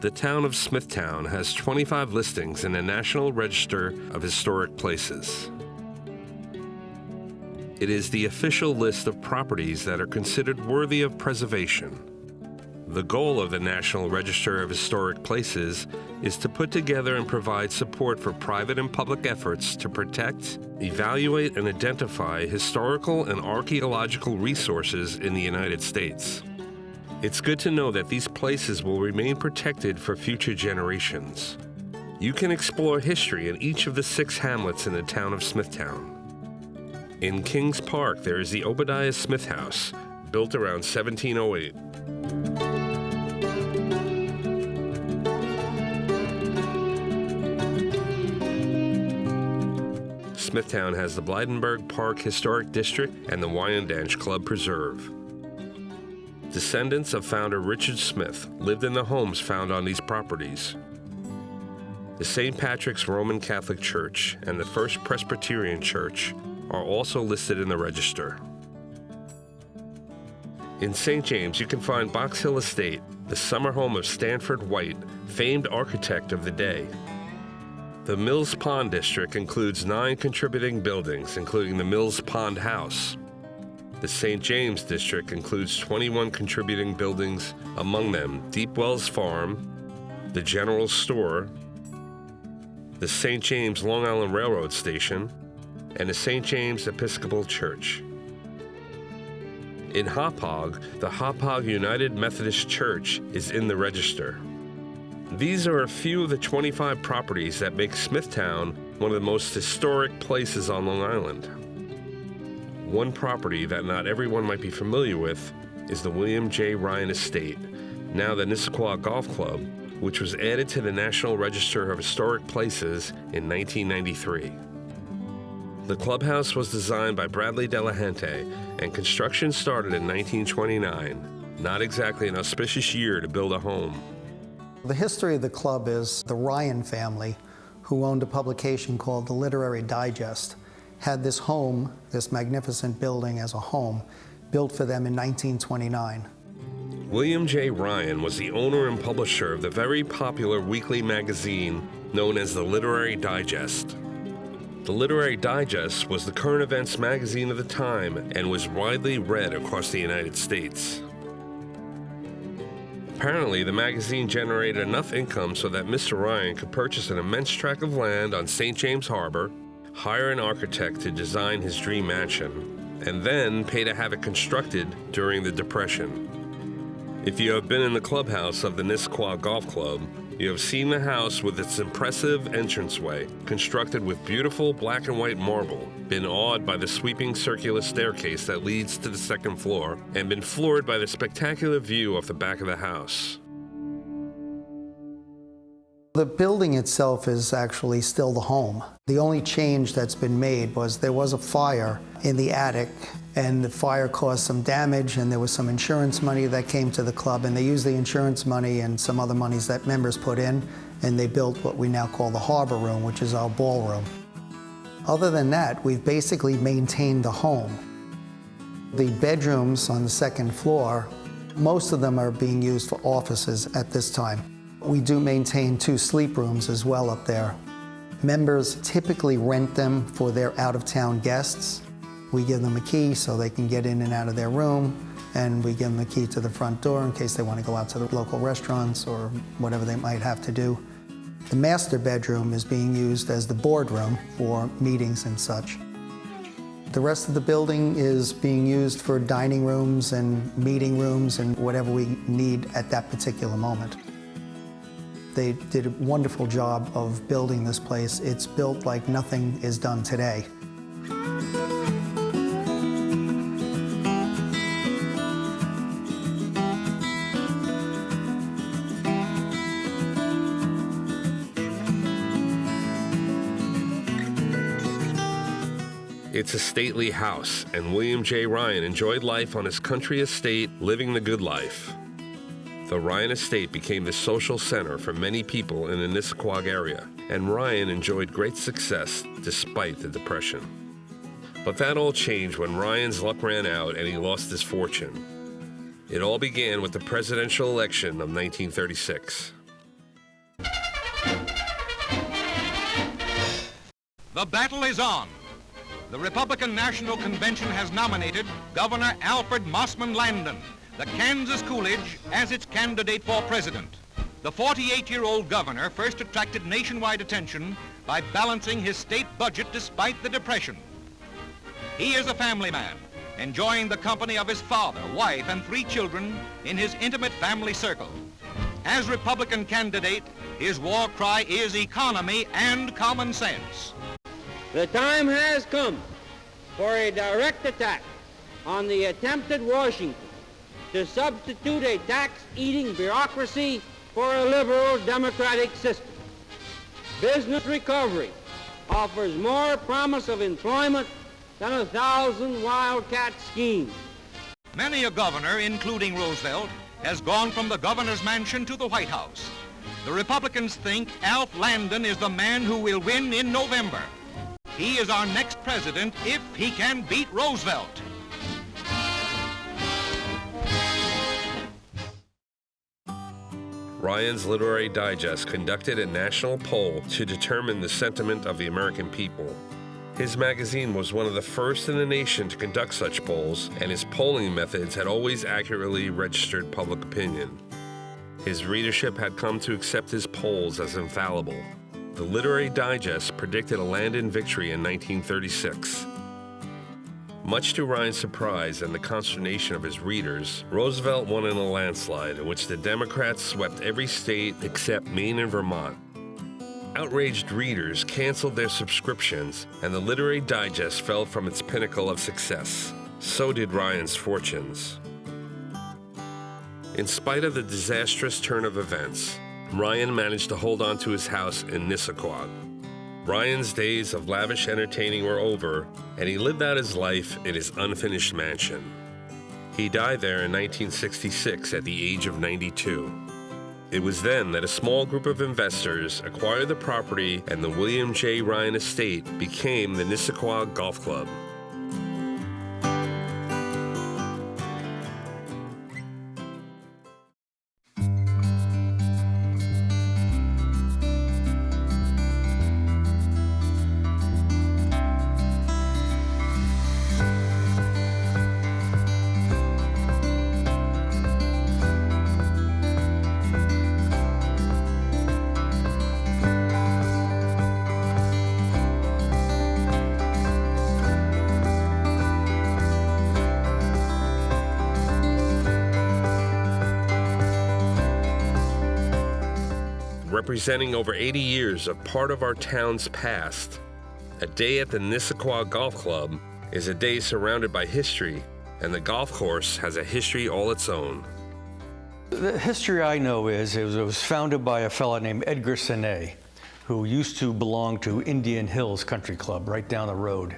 The town of Smithtown has 25 listings in the National Register of Historic Places. It is the official list of properties that are considered worthy of preservation. The goal of the National Register of Historic Places is to put together and provide support for private and public efforts to protect, evaluate, and identify historical and archaeological resources in the United States. It's good to know that these places will remain protected for future generations. You can explore history in each of the 6 hamlets in the town of Smithtown. In Kings Park, there is the Obadiah Smith House, built around 1708. Smithtown has the Blydenburg Park Historic District and the Wyandanch Club Preserve. Descendants of founder Richard Smith lived in the homes found on these properties. The St. Patrick's Roman Catholic Church and the First Presbyterian Church are also listed in the register. In St. James, you can find Box Hill Estate, the summer home of Stanford White, famed architect of the day. The Mills Pond District includes 9 contributing buildings, including the Mills Pond House. The St. James District includes 21 contributing buildings, among them Deep Wells Farm, the General Store, the St. James Long Island Railroad Station, and the St. James Episcopal Church. In Hauppauge, the Hauppauge United Methodist Church is in the register. These are a few of the 25 properties that make Smithtown one of the most historic places on Long Island. One property that not everyone might be familiar with is the William J. Ryan Estate, now the Nissequogue Golf Club, which was added to the National Register of Historic Places in 1993. The clubhouse was designed by Bradley Delahunty, and construction started in 1929, not exactly an auspicious year to build a home. The history of the club is the Ryan family, who owned a publication called the Literary Digest, had this home, this magnificent building as a home, built for them in 1929. William J. Ryan was the owner and publisher of the very popular weekly magazine known as the Literary Digest. The Literary Digest was the current events magazine of the time and was widely read across the United States. Apparently, the magazine generated enough income so that Mr. Ryan could purchase an immense tract of land on St. James Harbor, hire an architect to design his dream mansion, and then pay to have it constructed during the Depression. If you have been in the clubhouse of the Nissequogue Golf Club, you have seen the house with its impressive entranceway, constructed with beautiful black and white marble, been awed by the sweeping circular staircase that leads to the 2nd floor, and been floored by the spectacular view off the back of the house. The building itself is actually still the home. The only change that's been made was there was a fire in the attic, and the fire caused some damage, and there was some insurance money that came to the club, and they used the insurance money and some other monies that members put in, and they built what we now call the Harbor Room, which is our ballroom. Other than that, we've basically maintained the home. The bedrooms on the 2nd floor, most of them are being used for offices at this time. We do maintain 2 sleep rooms as well up there. Members typically rent them for their out-of-town guests. We give them a key so they can get in and out of their room, and we give them a key to the front door in case they want to go out to the local restaurants or whatever they might have to do. The master bedroom is being used as the boardroom for meetings and such. The rest of the building is being used for dining rooms and meeting rooms and whatever we need at that particular moment. They did a wonderful job of building this place. It's built like nothing is done today. It's a stately house, and William J. Ryan enjoyed life on his country estate, living the good life. The Ryan Estate became the social center for many people in the Nissequogue area, and Ryan enjoyed great success despite the Depression. But that all changed when Ryan's luck ran out and he lost his fortune. It all began with the presidential election of 1936. The battle is on. The Republican National Convention has nominated Governor Alfred Mossman Landon, the Kansas Coolidge, as its candidate for president. The 48-year-old governor first attracted nationwide attention by balancing his state budget despite the Depression. He is a family man, enjoying the company of his father, wife, and 3 children in his intimate family circle. As Republican candidate, his war cry is economy and common sense. The time has come for a direct attack on the attempted Washington to substitute a tax-eating bureaucracy for a liberal democratic system. Business recovery offers more promise of employment than 1,000 wildcat schemes. Many a governor, including Roosevelt, has gone from the governor's mansion to the White House. The Republicans think Alf Landon is the man who will win in November. He is our next president if he can beat Roosevelt. Ryan's Literary Digest conducted a national poll to determine the sentiment of the American people. His magazine was one of the first in the nation to conduct such polls, and his polling methods had always accurately registered public opinion. His readership had come to accept his polls as infallible. The Literary Digest predicted a Landon victory in 1936. Much to Ryan's surprise and the consternation of his readers, Roosevelt won in a landslide in which the Democrats swept every state except Maine and Vermont. Outraged readers canceled their subscriptions, and the Literary Digest fell from its pinnacle of success. So did Ryan's fortunes. In spite of the disastrous turn of events, Ryan managed to hold on to his house in Nissequogue. Ryan's days of lavish entertaining were over, and he lived out his life in his unfinished mansion. He died there in 1966 at the age of 92. It was then that a small group of investors acquired the property, and the William J. Ryan Estate became the Nissequogue Golf Club. Representing over 80 years of part of our town's past, a day at the Nissequogue Golf Club is a day surrounded by history, and the golf course has a history all its own. The history I know is it was founded by a fellow named Edgar Sine, who used to belong to Indian Hills Country Club right down the road.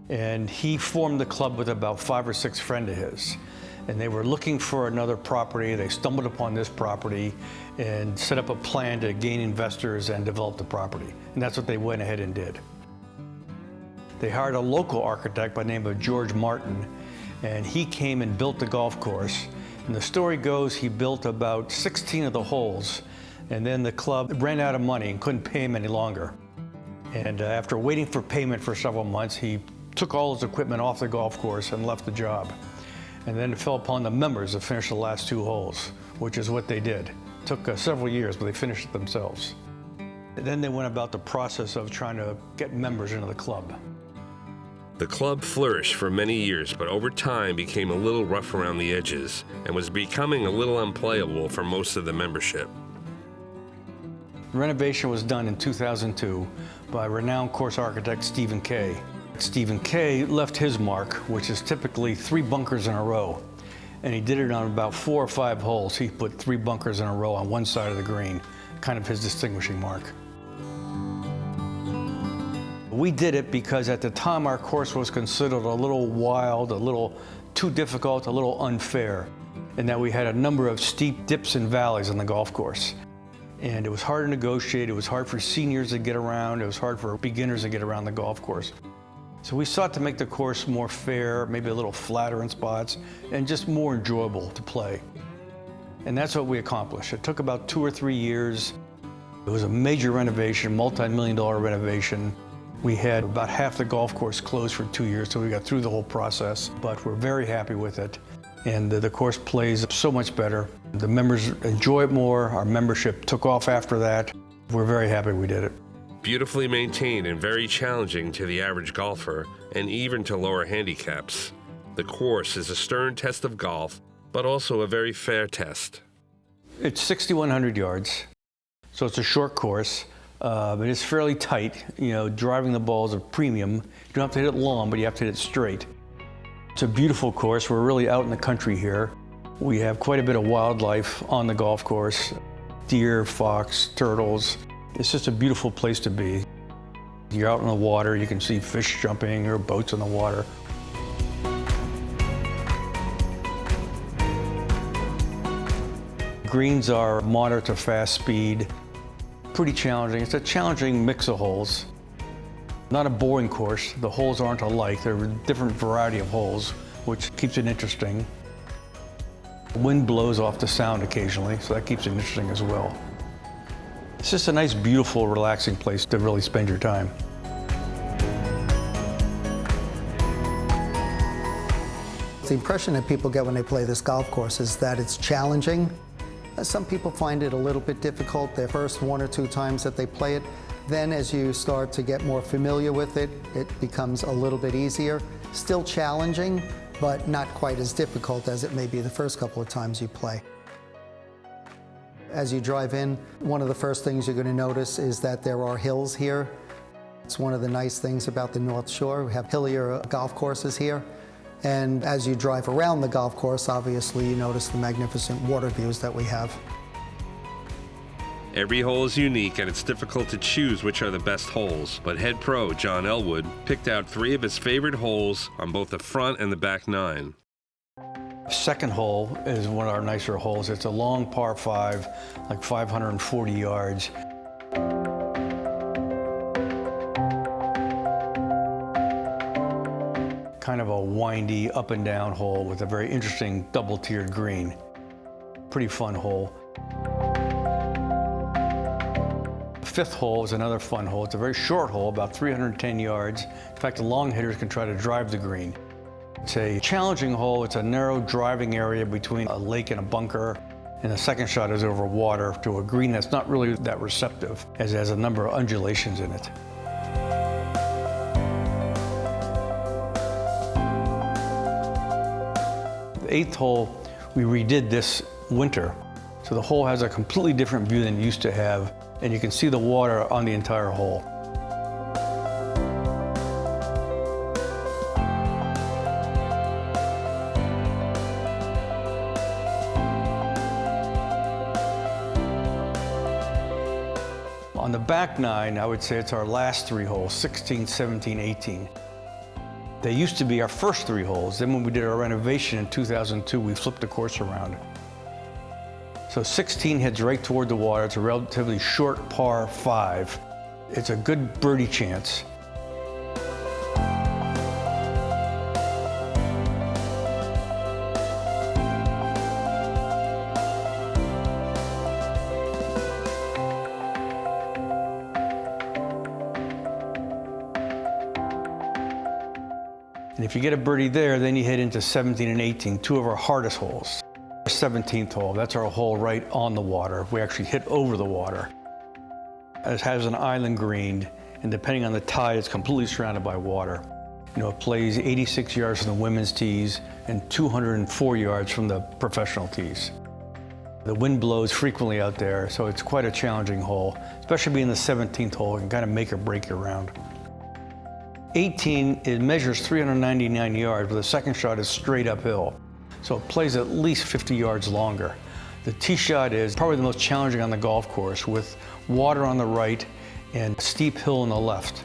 And he formed the club with about 5 or 6 friends of his. And they were looking for another property. They stumbled upon this property and set up a plan to gain investors and develop the property. And that's what they went ahead and did. They hired a local architect by the name of George Martin, and he came and built the golf course. And the story goes he built about 16 of the holes, and then the club ran out of money and couldn't pay him any longer. And after waiting for payment for several months, he took all his equipment off the golf course and left the job. And then it fell upon the members to finish the last 2 holes, which is what they did. It took several years, but they finished it themselves. And then they went about the process of trying to get members into the club. The club flourished for many years, but over time became a little rough around the edges and was becoming a little unplayable for most of the membership. The renovation was done in 2002 by renowned course architect Stephen Kay. Stephen Kay left his mark, which is typically 3 bunkers in a row. And he did it on about 4 or 5 holes. He put 3 bunkers in a row on one side of the green, kind of his distinguishing mark. We did it because at the time our course was considered a little wild, a little too difficult, a little unfair, and that we had a number of steep dips and valleys on the golf course. And it was hard to negotiate, it was hard for seniors to get around, it was hard for beginners to get around the golf course. So we sought to make the course more fair, maybe a little flatter in spots, and just more enjoyable to play. And that's what we accomplished. It took about 2 or 3 years. It was a major renovation, multi-million-dollar renovation. We had about half the golf course closed for 2 years, so we got through the whole process, but we're very happy with it. And the course plays so much better. The members enjoy it more. Our membership took off after that. We're very happy we did it. Beautifully maintained and very challenging to the average golfer, and even to lower handicaps. The course is a stern test of golf, but also a very fair test. It's 6,100 yards, so it's a short course, but it's fairly tight. You know, driving the ball is a premium. You don't have to hit it long, but you have to hit it straight. It's a beautiful course. We're really out in the country here. We have quite a bit of wildlife on the golf course. Deer, fox, turtles. It's just a beautiful place to be. You're out in the water, you can see fish jumping or boats in the water. Greens are moderate to fast speed. Pretty challenging. It's a challenging mix of holes. Not a boring course. The holes aren't alike. They're a different variety of holes, which keeps it interesting. Wind blows off the sound occasionally, so that keeps it interesting as well. It's just a nice, beautiful, relaxing place to really spend your time. The impression that people get when they play this golf course is that it's challenging. Some people find it a little bit difficult their first 1 or 2 times that they play it. Then as you start to get more familiar with it, it becomes a little bit easier. Still challenging, but not quite as difficult as it may be the first couple of times you play. As you drive in, one of the first things you're going to notice is that there are hills here. It's one of the nice things about the North Shore. We have hillier golf courses here. And as you drive around the golf course, obviously you notice the magnificent water views that we have. Every hole is unique, and it's difficult to choose which are the best holes, but head pro John Elwood picked out 3 of his favorite holes on both the front and the back 9. Second hole is one of our nicer holes. It's a long par 5, like 540 yards. Kind of a windy up and down hole with a very interesting double-tiered green. Pretty fun hole. The 5th hole is another fun hole. It's a very short hole, about 310 yards. In fact, the long hitters can try to drive the green. It's a challenging hole. It's a narrow driving area between a lake and a bunker. And the second shot is over water to a green that's not really that receptive, as it has a number of undulations in it. The 8th hole we redid this winter. So the hole has a completely different view than it used to have, and you can see the water on the entire hole. On the back 9, I would say it's our last 3 holes, 16, 17, 18. They used to be our first 3 holes. Then when we did our renovation in 2002, we flipped the course around. So 16 heads right toward the water. It's a relatively short par 5. It's a good birdie chance. And if you get a birdie there, then you head into 17 and 18, 2 of our hardest holes. 17th hole, that's our hole right on the water. We actually hit over the water. It has an island green, and depending on the tide, it's completely surrounded by water. You know, it plays 86 yards from the women's tees and 204 yards from the professional tees. The wind blows frequently out there, so it's quite a challenging hole, especially being the 17th hole. It can kind of make or break your round. 18, it measures 399 yards, but the second shot is straight uphill. So it plays at least 50 yards longer. The tee shot is probably the most challenging on the golf course, with water on the right and a steep hill on the left.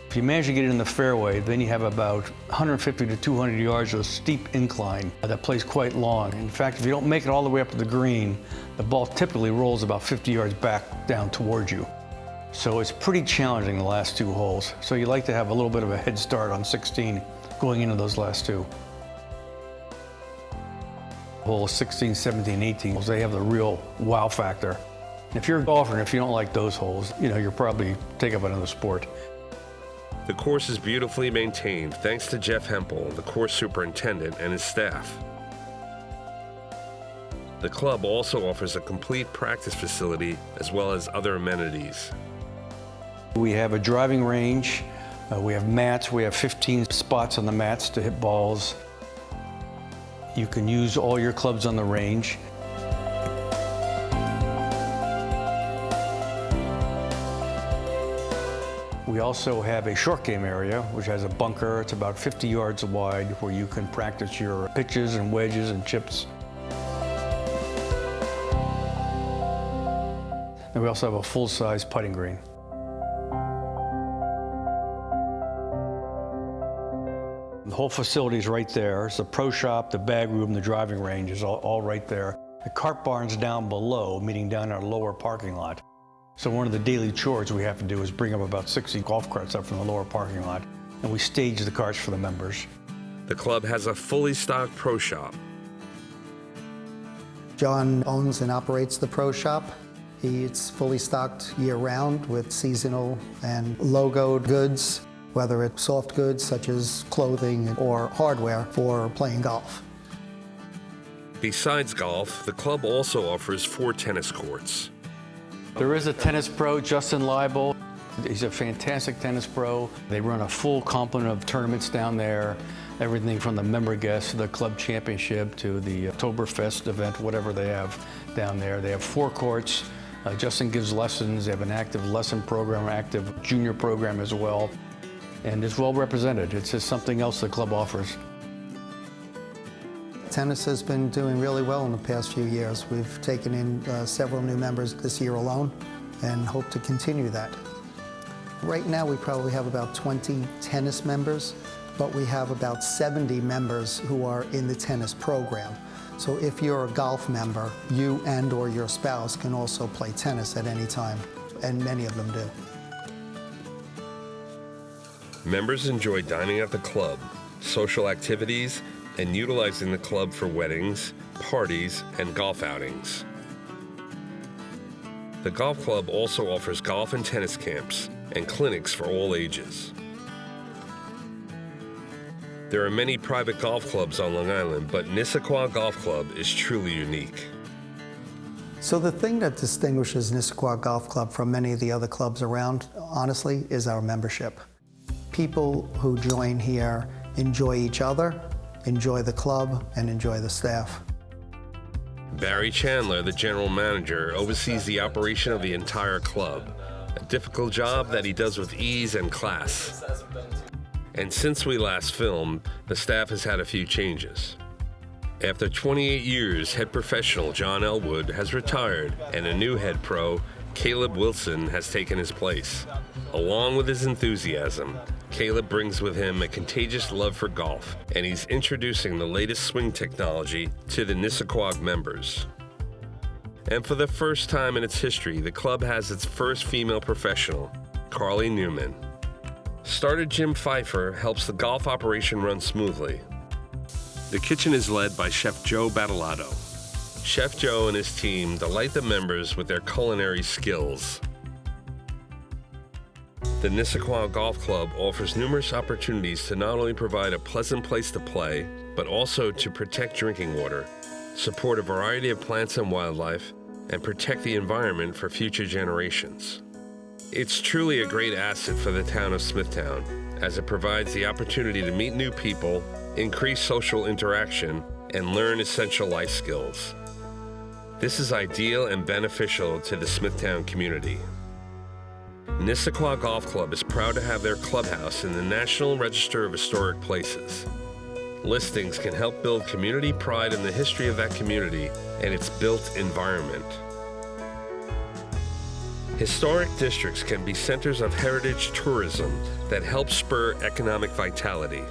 If you manage to get it in the fairway, then you have about 150 to 200 yards of a steep incline that plays quite long. In fact, if you don't make it all the way up to the green, the ball typically rolls about 50 yards back down towards you. So it's pretty challenging the last 2 holes. So you like to have a little bit of a head start on 16 going into those last 2. Holes 16, 17, 18, they have the real wow factor. If you're a golfer and if you don't like those holes, you're probably take up another sport. The course is beautifully maintained thanks to Jeff Hempel, the course superintendent, and his staff. The club also offers a complete practice facility as well as other amenities. We have a driving range, we have mats, we have 15 spots on the mats to hit balls. You can use all your clubs on the range. We also have a short game area, which has a bunker. It's about 50 yards wide, where you can practice your pitches and wedges and chips. And we also have a full-size putting green. The whole facility is right there. It's the pro shop, the bag room, the driving range is all right there. The cart barn's down below, meaning down our lower parking lot. So one of the daily chores we have to do is bring up about 60 golf carts up from the lower parking lot, and we stage the carts for the members. The club has a fully stocked pro shop. John owns and operates the pro shop. It's fully stocked year-round with seasonal and logoed goods, whether it's soft goods such as clothing or hardware for playing golf. Besides golf, the club also offers 4 tennis courts. There is a tennis pro, Justin Leibel. He's a fantastic tennis pro. They run a full complement of tournaments down there, everything from the member guests to the club championship to the Oktoberfest event, whatever they have down there. They have 4 courts. Justin gives lessons. They have an active lesson program, active junior program as well, and it's well represented. It's just something else the club offers. Tennis has been doing really well in the past few years. We've taken in several new members this year alone and hope to continue that. Right now we probably have about 20 tennis members, but we have about 70 members who are in the tennis program. So if you're a golf member, you and or your spouse can also play tennis at any time, and many of them do. Members enjoy dining at the club, social activities, and utilizing the club for weddings, parties, and golf outings. The golf club also offers golf and tennis camps and clinics for all ages. There are many private golf clubs on Long Island, but Nissequogue Golf Club is truly unique. So the thing that distinguishes Nissequogue Golf Club from many of the other clubs around, honestly, is our membership. People who join here enjoy each other, enjoy the club, and enjoy the staff. Barry Chandler, the general manager, oversees the operation of the entire club, a difficult job that he does with ease and class. And since we last filmed, the staff has had a few changes. After 28 years, head professional John Elwood has retired, and a new head pro, Caleb Wilson, has taken his place. Along with his enthusiasm, Caleb brings with him a contagious love for golf, and he's introducing the latest swing technology to the Nissequogue members. And for the first time in its history, the club has its first female professional, Carly Newman. Starter Jim Pfeiffer helps the golf operation run smoothly. The kitchen is led by Chef Joe Battalato. Chef Joe and his team delight the members with their culinary skills. The Nissequogue Golf Club offers numerous opportunities to not only provide a pleasant place to play, but also to protect drinking water, support a variety of plants and wildlife, and protect the environment for future generations. It's truly a great asset for the town of Smithtown, as it provides the opportunity to meet new people, increase social interaction, and learn essential life skills. This is ideal and beneficial to the Smithtown community. Nissequogue Golf Club is proud to have their clubhouse in the National Register of Historic Places. Listings can help build community pride in the history of that community and its built environment. Historic districts can be centers of heritage tourism that help spur economic vitality.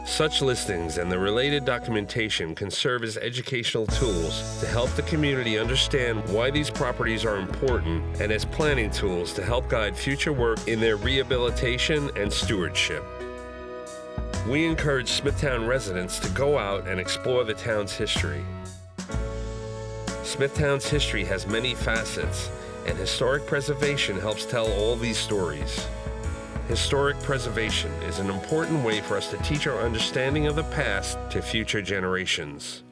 Such listings and the related documentation can serve as educational tools to help the community understand why these properties are important, and as planning tools to help guide future work in their rehabilitation and stewardship. We encourage Smithtown residents to go out and explore the town's history. Smithtown's history has many facets, and historic preservation helps tell all these stories. Historic preservation is an important way for us to teach our understanding of the past to future generations.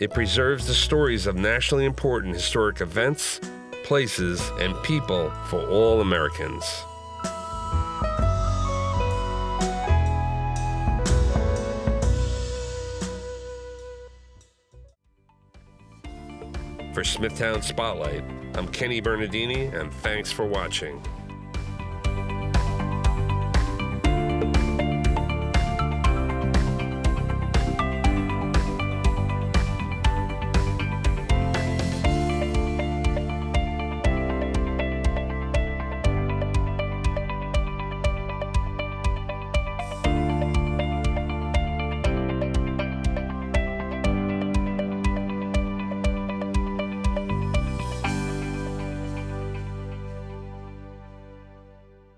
It preserves the stories of nationally important historic events, places, and people for all Americans. For Smithtown Spotlight, I'm Kenny Bernardini, and thanks for watching.